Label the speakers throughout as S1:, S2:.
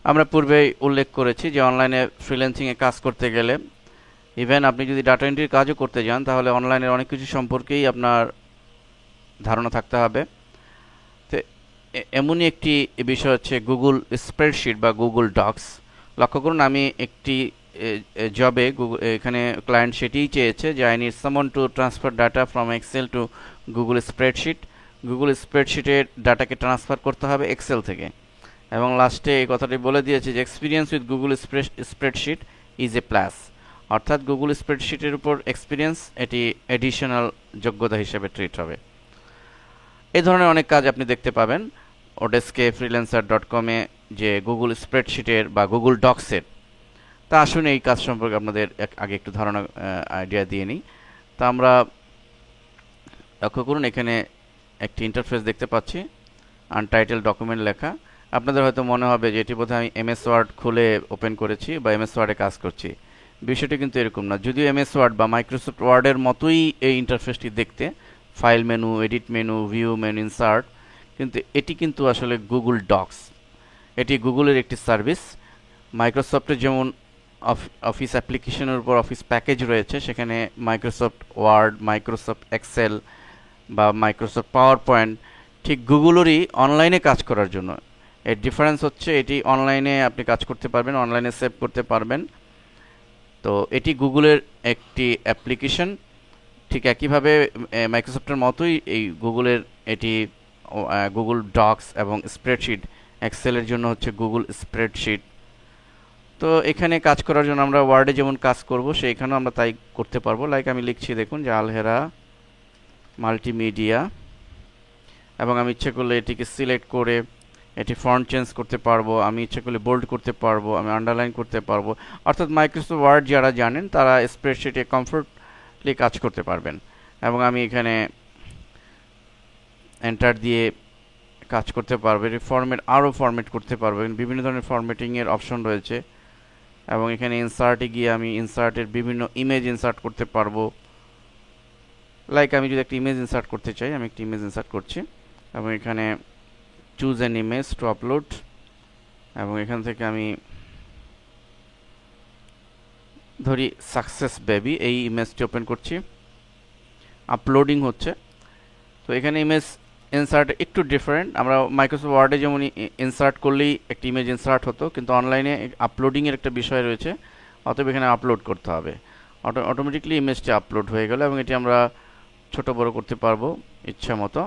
S1: আমরা পূর্বেই উল্লেখ করেছি যে অনলাইনে ফ্রিল্যান্সিংয়ে কাজ করতে গেলে ইভেন আপনি যদি ডাটা এন্ট্রির কাজও করতে যান তাহলে অনলাইনের অনেক কিছু সম্পর্কেই আপনার ধারণা থাকতে হবে। তো এমনই একটি বিষয় হচ্ছে গুগল স্প্রেডশিট বা গুগল ডক্স। লক্ষ্য করুন, আমি একটি জবে এখানে ক্লায়েন্ট সেটিই চেয়েছে যে I need someone to transfer data from Excel to Google spreadsheet. Google স্প্রেডশিটের ডাটাকে ট্রান্সফার করতে হবে এক্সেল থেকে, এবং লাস্টে এই কথাটি বলে দিয়েছে যে experience with Google spreadsheet is a plus, অর্থাৎ গুগল স্প্রেডশিটের উপর এক্সপিরিয়েন্স এটি এডিশনাল যোগ্যতা হিসেবে ট্রিট হবে। এই ধরনের অনেক কাজ আপনি দেখতে পাবেন ওডেস্কে freelancer.com-এ, যে গুগল স্প্রেডশিটের বা গুগল ডক্সের। তা আসুন এই কাজ সম্পর্কে আপনাদের আগে একটু ধারণা আইডিয়া দিয়ে নিই। তা আমরা লক্ষ্য করুন, এখানে একটি ইন্টারফেস দেখতে পাচ্ছি, আনটাইটেল ডকুমেন্ট লেখা। আপনাদের হয়তো মনে হবে যে এটি বোধহয় আমি এমএস ওয়ার্ড খুলে ওপেন করেছি বা এমএস ওয়ার্ডে কাজ করছি। বিষয়টি কিন্তু এরকম না। যদিও এমএস ওয়ার্ড বা মাইক্রোসফট ওয়ার্ডের মতোই এই ইন্টারফেসটি দেখতে, file menu, edit menu, view menu, insert, কিন্তু এটি কিন্তু আসলে গুগল ডক্স। এটি গুগলের একটি সার্ভিস। মাইক্রোসফটের যেমন অফিস অ্যাপ্লিকেশনের উপর অফিস প্যাকেজ রয়েছে, সেখানে মাইক্রোসফট ওয়ার্ড, মাইক্রোসফট এক্সেল বা মাইক্রোসফট পাওয়ার পয়েন্ট ঠিক গুগলেরই অনলাইনে কাজ করার জন্য। এর ডিফারেন্স হচ্ছে এটি অনলাইনে আপনি কাজ করতে পারবেন, অনলাইনে সেভ করতে পারবেন। তো এটি গুগলের একটি অ্যাপ্লিকেশন। ঠিক একইভাবে মাইক্রোসফটের মতোই এই গুগলের এটি গুগল ডক্স এবং স্প্রেডশিট, এক্সেলের জন্য হচ্ছে গুগল স্প্রেডশিট। তো এখানে কাজ করার জন্য আমরা ওয়ার্ডে যেমন কাজ করব সেইখানেও আমরা তাই করতে পারবো। লাইক আমি লিখছি, দেখুন যে আলহেরা মাল্টিমিডিয়া, এবং আমি ইচ্ছে করলে এটিকে সিলেক্ট করে এটি ফন্ট চেঞ্জ করতে পারবো, আমি ইচ্ছে করলে বোল্ড করতে পারবো, আমি আন্ডারলাইন করতে পারবো। অর্থাৎ মাইক্রোসফট ওয়ার্ড যারা জানেন তারা স্প্রেডশিটে কমফোর্টলি কাজ করতে পারবেন। এবং আমি এখানে এন্টার দিয়ে কাজ করতে পারবো। এটি ফরম্যাট আরও ফরম্যাট করতে পারবো, বিভিন্ন ধরনের ফরম্যাটিংয়ের অপশন রয়েছে। এবং এখানে ইনসার্টে গিয়ে আমি ইনসার্টের বিভিন্ন ইমেজ ইনসার্ট করতে পারবো। লাইক আমি যদি একটা ইমেজ ইনসার্ট করতে চাই, আমি একটা ইমেজ ইনসার্ট করছি, এবং এখানে choose an image to upload, এবং এখান থেকে আমি ধরি সাকসেস বেবি, এই ইমেজটি ওপেন করছি, আপলোডিং হচ্ছে। তো এখানে ইমেজ ইনসার্ট একটু ডিফারেন্ট। আমরা মাইক্রোসফট ওয়ার্ডে যেমন ইনসার্ট করলেই একটি ইমেজ ইনসার্ট হতো, কিন্তু অনলাইনে আপলোডিংয়ের একটা বিষয় রয়েছে, অতএব এখানে আপলোড করতে হবে। অটোমেটিকলি ইমেজটি আপলোড হয়ে গেল, এবং এটি আমরা ছোট বড় করতে পারবো ইচ্ছা মতো।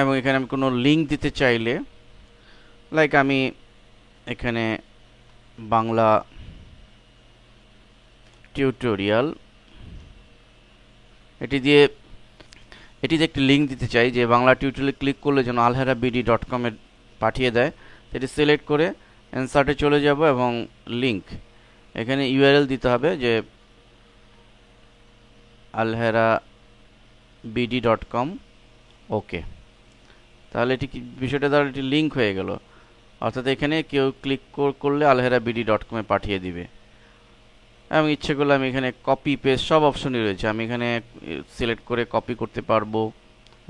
S1: এবং এখানে আমি কোনো লিঙ্ক দিতে চাইলে, লাইক আমি এখানে বাংলা টিউটোরিয়াল এটিতে একটি লিঙ্ক দিতে চাই, যে বাংলা টিউটোরিয়াল ক্লিক করলে যেন alherabd.com-এ পাঠিয়ে দেয়। এটি সিলেক্ট করে ইনসার্টে চলে যাব, এবং লিঙ্ক এখানে ইউআরএল দিতে হবে যে alherabd.com। ওকে, তাহলে এটি বিষয়টা দ্বারা এটি লিঙ্ক হয়ে গেল, অর্থাৎ এখানে কেউ ক্লিক করলে alherabd.com-এ পাঠিয়ে দিবে। এবং ইচ্ছে করলে আমি এখানে কপি পেস্ট সব অপশনই রয়েছে, আমি এখানে সিলেক্ট করে কপি করতে পারবো।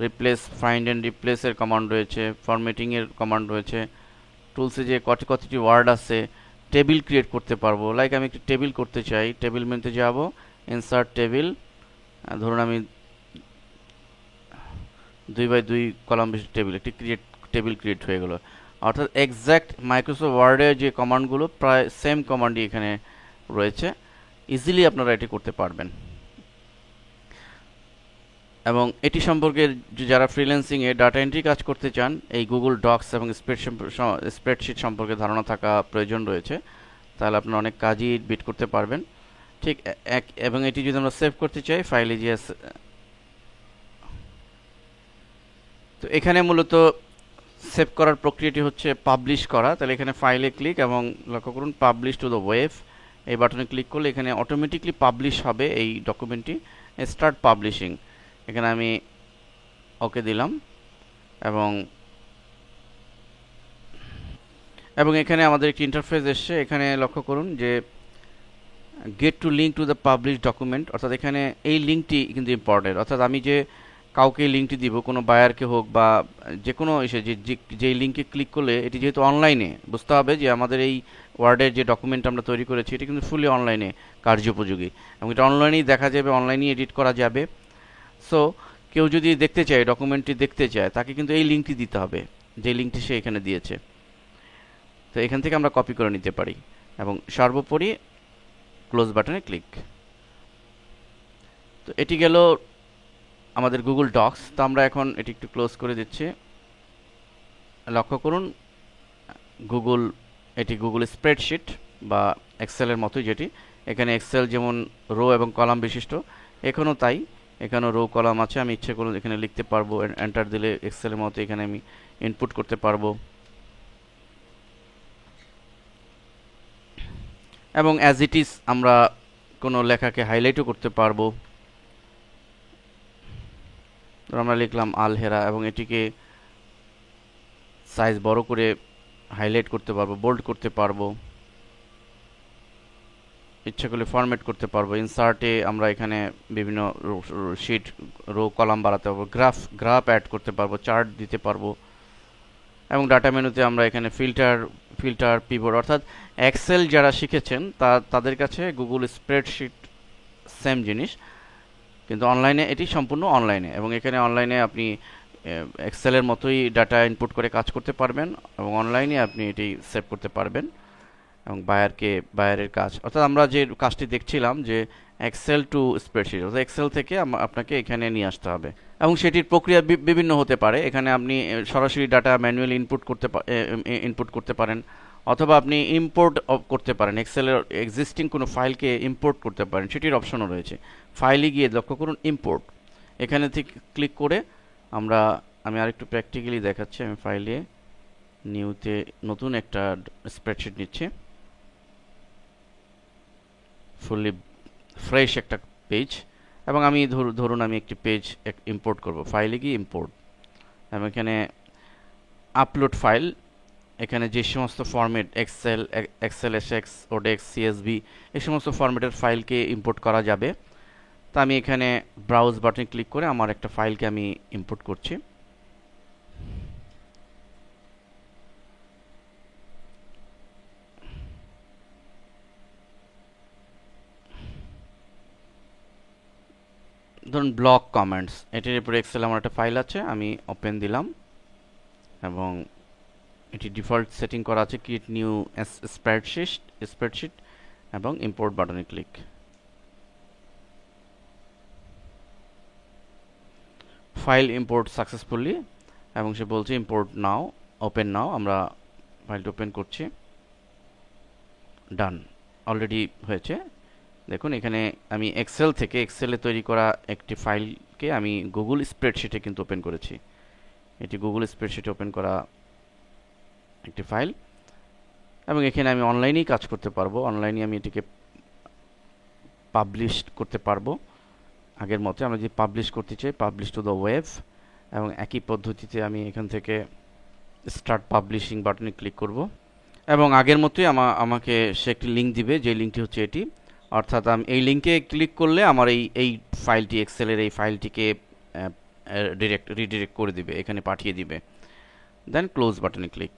S1: রিপ্লেস, ফাইন্ড অ্যান্ড রিপ্লেসের কমান্ড রয়েছে, ফরম্যাটিংয়ের কমান্ড রয়েছে, টুলসে যে কতটি ওয়ার্ড আছে, টেবিল ক্রিয়েট করতে পারবো। লাইক আমি একটি টেবিল করতে চাই, টেবিল মেনুতে যাব, ইনসার্ট টেবিল, ধরুন আমি 2x2 কলাম বিশিষ্ট টেবিল, একটি টেবিল ক্রিয়েট হয়ে গেল। অর্থাৎ এক্স্যাক্ট মাইক্রোসফট ওয়ার্ডের যে কমান্ডগুলো প্রায় সেম কমান্ডই এখানে রয়েছে, ইজিলি আপনারা এটি করতে পারবেন। এবং এটি সম্পর্কে যারা ফ্রিল্যান্সিংয়ে ডাটা এন্ট্রি কাজ করতে চান, এই গুগল ডক্স এবং স্প্রেডশিট সম্পর্কে ধারণা থাকা প্রয়োজন রয়েছে, তাহলে আপনারা অনেক কাজই বিট করতে পারবেন। ঠিক এবং এটি যদি আমরা সেভ করতে চাই, ফাইলে যে তো এখানে মূলত সেভ করার প্রক্রিয়াটি হচ্ছে পাবলিশ করা। তাহলে এখানে ফাইলে ক্লিক, এবং লক্ষ্য করুন পাবলিশ টু দ্য ওয়েব, এই বাটনে ক্লিক করলে এখানে অটোমেটিকলি পাবলিশ হবে এই ডকুমেন্টটি। স্টার্ট পাবলিশিং, এখানে আমি ওকে দিলাম, এবং এখানে আমাদের একটি ইন্টারফেস এসছে। এখানে লক্ষ্য করুন যে get to link to the publish document, অর্থাৎ এখানে এই লিঙ্কটি কিন্তু ইম্পর্টেন্ট। অর্থাৎ আমি যে কাউকে লিঙ্কটি দিব, কোনো বায়ারকে হোক বা যে কোনো এসে যেই লিঙ্কে ক্লিক করলে, এটি যেহেতু অনলাইনে, বুঝতে হবে যে আমাদের এই ওয়ার্ডের যে ডকুমেন্ট আমরা তৈরি করেছি এটি কিন্তু ফুলি অনলাইনে কার্যোপযোগী, এবং এটা অনলাইনেই দেখা যাবে, অনলাইনেই এডিট করা যাবে। সো কেউ যদি দেখতে চায়, ডকুমেন্টটি দেখতে চায়, তাকে কিন্তু এই লিঙ্কটি দিতে হবে, যে লিঙ্কটি সে এখানে দিয়েছে। তো এখান থেকে আমরা কপি করে নিতে পারি এবং সর্বোপরি ক্লোজ বাটনে ক্লিক। তো এটি গেল আমাদের গুগল ডক্স। তো আমরা এখন এটি একটু ক্লোজ করে দিচ্ছি। লক্ষ্য করুন এটি গুগল স্প্রেডশিট বা এক্সেলের মতোই, যেটি এখানে এক্সেল যেমন রো এবং কলাম বিশিষ্ট, এখানেও তাই, এখানেও রো কলাম আছে। আমি ইচ্ছে করলে এখানে লিখতে পারবো, এন্টার দিলে এক্সেলের মতো এখানে আমি ইনপুট করতে পারবো, এবং অ্যাজ ইট ইজ আমরা কোনো লেখাকে হাইলাইটও করতে পারবো। আমরা লিখলাম আলহেরা এবং এটিকে সাইজ বড় করে হাইলাইট করতে পারবো, বোল্ড করতে পারবো, ইচ্ছা করলে ফরম্যাট করতে পারবো। ইনসার্টে আমরা এখানে বিভিন্ন শিট, রো, কলাম বাড়াতে পারবো, গ্রাফ অ্যাড করতে পারবো, চার্ট দিতে পারবো, এবং ডাটা মেনুতে আমরা এখানে ফিল্টার পিভট, অর্থাৎ এক্সেল যারা শিখেছেন তাদের কাছে গুগল স্প্রেডশিট সেম জিনিস, কিন্তু অনলাইনে এটি সম্পূর্ণ অনলাইনে, এবং এখানে অনলাইনে আপনি এক্সেলের মতোই ডাটা ইনপুট করে কাজ করতে পারবেন, এবং অনলাইনে আপনি এটি সেভ করতে পারবেন, এবং বায়ারের কাজ, অর্থাৎ আমরা যে কাজটি দেখছিলাম যে এক্সেল টু স্প্রেডশিট, অর্থাৎ এক্সেল থেকে আপনাকে এখানে নিয়ে আসতে হবে, এবং সেটির প্রক্রিয়া বিভিন্ন হতে পারে। এখানে আপনি সরাসরি ডাটা ম্যানুয়ালি ইনপুট করতে পারেন, অথবা আপনি ইম্পোর্ট করতে পারেন, এক্সেলের এক্সিস্টিং কোনো ফাইলকে ইম্পোর্ট করতে পারেন, সেটির অপশনও রয়েছে। ফাইলে গিয়ে লক্ষ্য করুন ইম্পোর্ট, এখানে থেকে ক্লিক করে আমি আরেকটু প্র্যাকটিক্যালি দেখাচ্ছি। আমি ফাইলে নিউতে নতুন একটা স্প্রেডশিট নিচ্ছি, ফুললি ফ্রেশ একটা পেজ, এবং আমি ধরুন আমি একটি পেজ ইম্পোর্ট করব। ফাইলে গিয়ে ইম্পোর্ট, এবং এখানে আপলোড ফাইল, এখানে যে সমস্ত ফরম্যাট এক্সেল এসএক্স, ওডেক্স, সিএসভি, এই সমস্ত ফরম্যাটের ফাইলকে ইম্পোর্ট করা যাবে। তা আমি এখানে ব্রাউজ বাটনে ক্লিক করে আমার একটা ফাইলকে আমি ইম্পোর্ট করছি। ধরুন ব্লক কমেন্টস, এটির উপরে এক্সেল আমার একটা ফাইল আছে, আমি ওপেন দিলাম, এবং এটি ডিফল্ট সেটিং করা আছে ক্রিয়েট নিউ স্প্রেডশিট, এবং ইম্পোর্ট বাটনে ক্লিক। ফাইল ইম্পোর্ট সাকসেসফুলি, এবং সে বলছে ইম্পোর্ট নাও, ওপেন নাও। আমরা ফাইলটা ওপেন করছি, ডান, অলরেডি হয়েছে। দেখুন এখানে আমি এক্সেলে তৈরি করা একটি ফাইলকে আমি গুগল স্প্রেডশিটে কিন্তু ওপেন করেছি। এটি গুগল স্প্রেডশিটে ওপেন করা একটি ফাইল, এবং এখানে আমি অনলাইনেই কাজ করতে পারবো। অনলাইনে আমি এটিকে পাবলিশ করতে পারবো আগের মতো। আমরা যদি পাবলিশ করতে চাই, পাবলিশ টু দ্য ওয়েব, এবং একই পদ্ধতিতে আমি এখান থেকে স্টার্ট পাবলিশিং বাটনে ক্লিক করব, এবং আগের মতোই আমাকে সে একটি লিঙ্ক দিবে, যে লিঙ্কটি হচ্ছে এটি, অর্থাৎ আমি এই লিঙ্কে ক্লিক করলে আমার এই ফাইলটি, এক্সেলের এই ফাইলটিকে রিডিরেক্ট করে দিবে, এখানে পাঠিয়ে দিবে। দেন ক্লোজ বাটনে ক্লিক।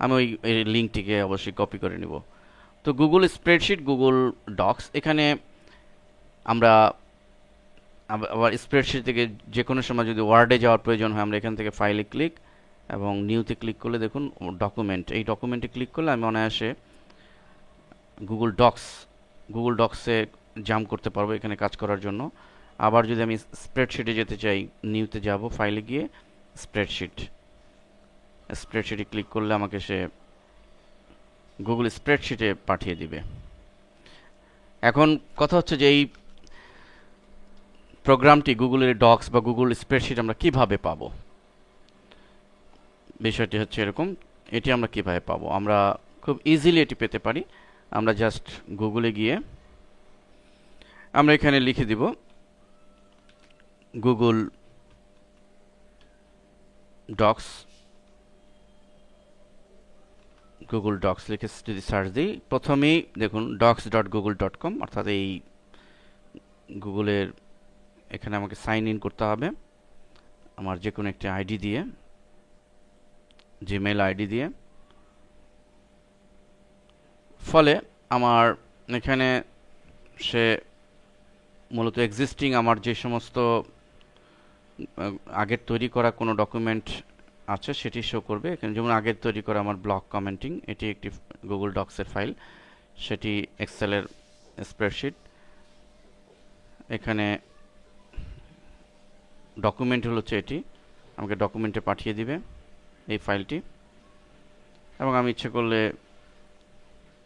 S1: আমি এই লিঙ্কটিকে অবশ্যই কপি করে নিব। তো গুগল স্প্রেডশিট, গুগল ডক্স, এখানে আমরা আবার স্প্রেডশিট থেকে যে কোনো সময় যদি ওয়ার্ডে যাওয়ার প্রয়োজন হয়, আমরা এখান থেকে ফাইলে ক্লিক এবং নিউতে ক্লিক করলে দেখুন ডকুমেন্ট, এই ডকুমেন্টে ক্লিক করলে আমি অনায়াসে গুগল ডক্সে জাম্প করতে পারবো এখানে কাজ করার জন্য। আবার যদি আমি স্প্রেডশিটে যেতে চাই, নিউতে যাব, ফাইলে গিয়ে স্প্রেডশিটে ক্লিক করলে আমাকে সে গুগল স্প্রেডশিটে পাঠিয়ে দিবে। এখন কথা হচ্ছে যে এই প্রোগ্রামটি গুগলের ডক্স বা গুগল স্প্রেডশিট আমরা কিভাবে পাবো। বিষয়টি হচ্ছে এরকম, এটি আমরা কিভাবে পাবো। আমরা খুব ইজিলি এটি পেতে পারি। আমরা জাস্ট গুগলে গিয়ে আমরা এখানে লিখে দিব গুগল ডক্স লিখে যদি সার্চ দিই, প্রথমেই দেখুন docs.google.com, অর্থাৎ এই গুগলের, এখানে আমাকে সাইন ইন করতে হবে। আমার যে কোনো একটি আইডি দিয়ে, জিমেইল আইডি দিয়ে। ফলে আমার এখানে সে মূলত এক্সিস্টিং আমার যে সমস্ত আগের তৈরি করা কোনো ডকুমেন্ট আছে সেটি শো করবে। এখানে যেমন আগের তৈরি করা আমার ব্লক কমেন্টিং, এটি একটি গুগল ডক্সের ফাইল, সেটি এক্সেলের স্প্রেডশিট। এখানে ডকুমেন্ট হচ্ছে এটি, আমাকে ডকুমেন্টে পাঠিয়ে দিবে এই ফাইলটি, এবং আমি ইচ্ছে করলে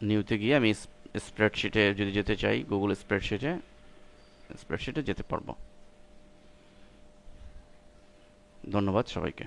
S1: নিউতে গিয়ে আমি স্প্রেডশিটে যদি যেতে চাই, গুগল স্প্রেডশিটে যেতে পারবো। ধন্যবাদ সবাইকে।